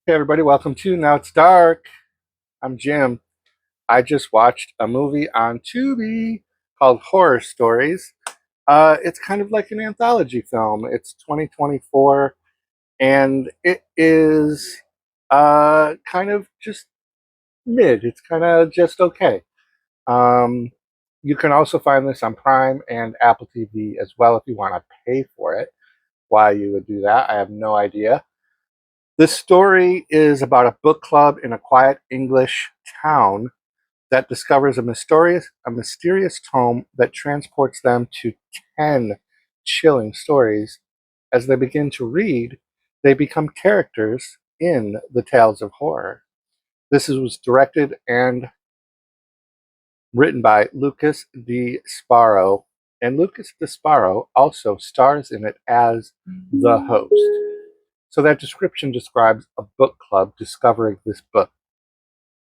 Hey everybody, welcome to Now It's Dark. I'm Jim. I just watched a movie on Tubi called Horror Stories. It's kind of like an anthology film. It's 2024 and it is kind of just mid. It's kind of just okay. Um, you can also find this on Prime and Apple TV as well if you want to pay for it. Why you would do that, I have no idea. This story is about a book club in a quiet English town that discovers a mysterious tome that transports them to 10 chilling stories. As they begin to read, they become characters in the tales of horror. Was directed and written by Lucas D. Sparrow, and Lucas D. Sparrow also stars in it as the host. So that description describes a book club discovering this book.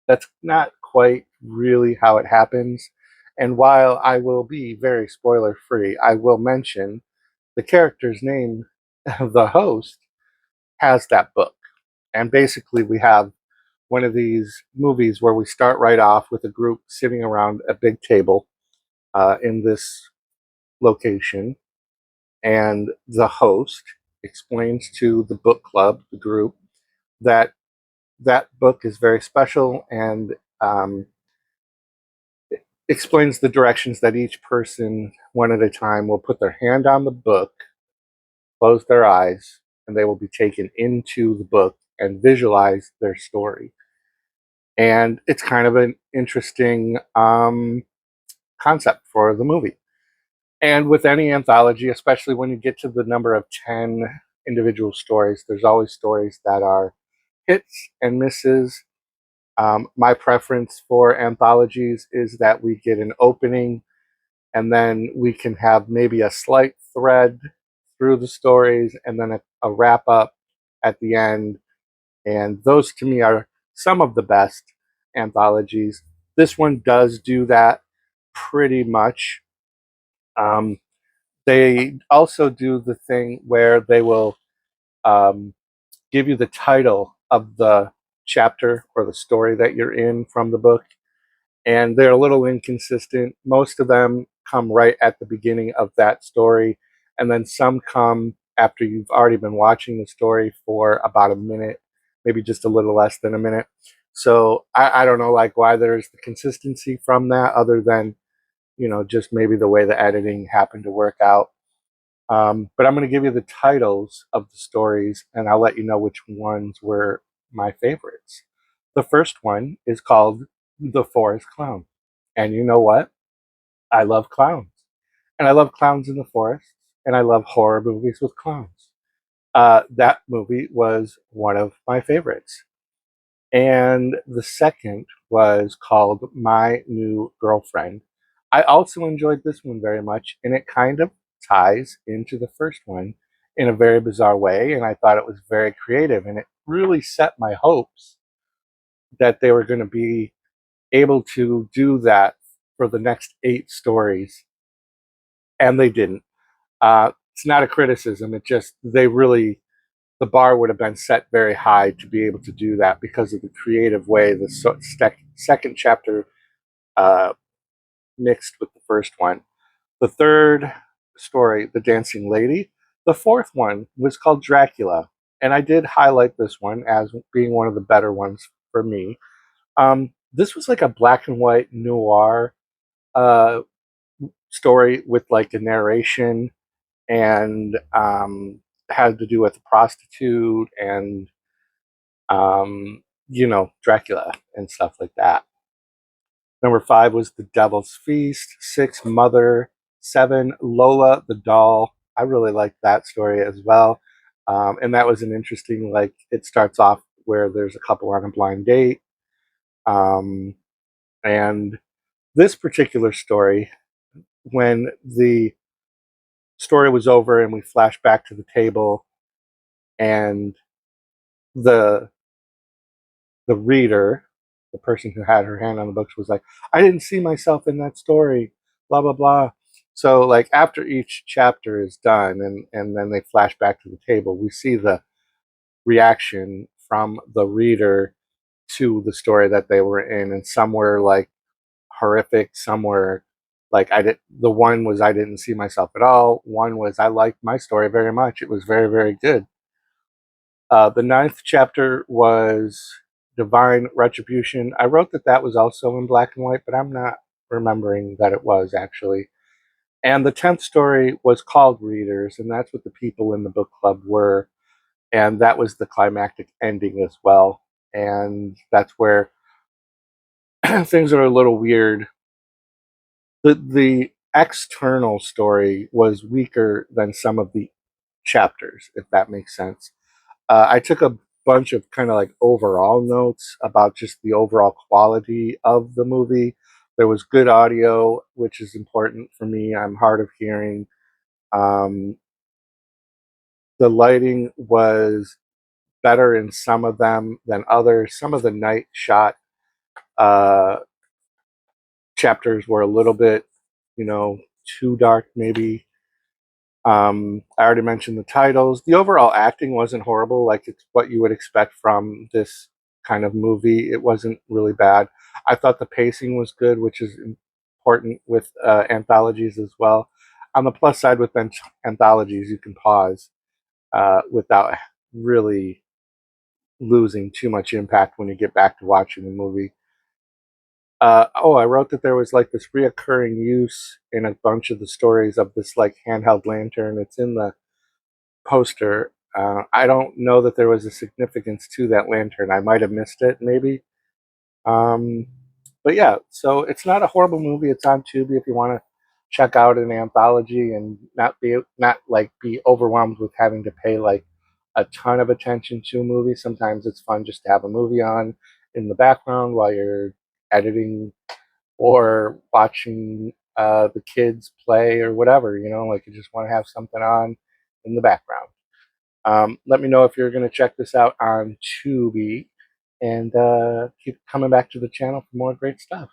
That's not quite really how it happens. And while I will be very spoiler free, I will mention the character's name, the host, has that book. And basically, we have one of these movies where we start right off with a group sitting around a big table in this location. And the host explains to the book club, the group, that that book is very special and explains the directions that each person, one at a time, will put their hand on the book, close their eyes, and they will be taken into the book and visualize their story. And it's kind of an interesting concept for the movie. And with any anthology, especially when you get to the number of 10 individual stories, there's always stories that are hits and misses. My preference for anthologies is that we get an opening and then we can have maybe a slight thread through the stories and then a wrap up at the end. And those to me are some of the best anthologies. This one does do that pretty much. Um, they also do the thing where they will um, give you the title of the chapter or the story that you're in from the book, and they're a little inconsistent. Most of them come right at the beginning of that story, and then some come after you've already been watching the story for about a minute, maybe just a little less than a minute. So I don't know like why there's the consistency from that, other than just maybe the way the editing happened to work out. But I'm going to give you the titles of the stories, and I'll let you know which ones were my favorites. The first one is called The Forest Clown. And you know what? I love clowns. And I love clowns in the forest. And I love horror movies with clowns. That movie was one of my favorites. And the second was called My New Girlfriend. I also enjoyed this one very much, and it kind of ties into the first one in a very bizarre way. And I thought it was very creative, and it really set my hopes that they were going to be able to do that for the next 8 stories, and they didn't. It's not a criticism. It just the bar would have been set very high to be able to do that because of the creative way the second chapter uh, mixed with the first one. The third story, The Dancing Lady. The fourth one was called Dracula, and I did highlight this one as being one of the better ones for me. This was like a black and white noir uh, story with like a narration, and had to do with a prostitute and Dracula and stuff like that. Number 5 was The Devil's Feast. 6, Mother. 7, Lola the Doll. I really liked that story as well. And that was an interesting, like, it starts off where there's a couple on a blind date. Um, and this particular story, when the story was over and we flashed back to the table, and the the reader, the person who had her hand on the books, was like, I didn't see myself in that story, blah, blah, blah. So, like, after each chapter is done and then they flash back to the table, we see the reaction from the reader to the story that they were in, and some were like horrific, some were like the one was I didn't see myself at all, one was I liked my story very much, it was very, very good. The ninth chapter was Divine Retribution. I wrote that that was also in black and white, but I'm not remembering that it was actually. And the 10th story was called Readers, and that's what the people in the book club were. And that was the climactic ending as well. And that's where things are a little weird. The external story was weaker than some of the chapters, if that makes sense. I took a bunch of kind of like overall notes about just the overall quality of the movie. There was good audio, which is important for me. I'm hard of hearing. Um, the lighting was better in some of them than others. Some of the night shot uh, chapters were a little bit, you know, too dark, maybe. I already mentioned the titles. The overall acting wasn't horrible, like it's what you would expect from this kind of movie. It wasn't really bad. I thought the pacing was good, which is important with anthologies as well. On the plus side with anthologies, you can pause without really losing too much impact when you get back to watching the movie. I wrote that there was like this reoccurring use in a bunch of the stories of this like handheld lantern. It's in the poster. I don't know that there was a significance to that lantern. I might have missed it, maybe. Um, but yeah, so it's not a horrible movie. It's on Tubi if you want to check out an anthology and not like be overwhelmed with having to pay like a ton of attention to a movie. Sometimes it's fun just to have a movie on in the background while you're editing or watching the kids play or whatever. You know, like you just want to have something on in the background. Let me know if you're going to check this out on Tubi, and keep coming back to the channel for more great stuff.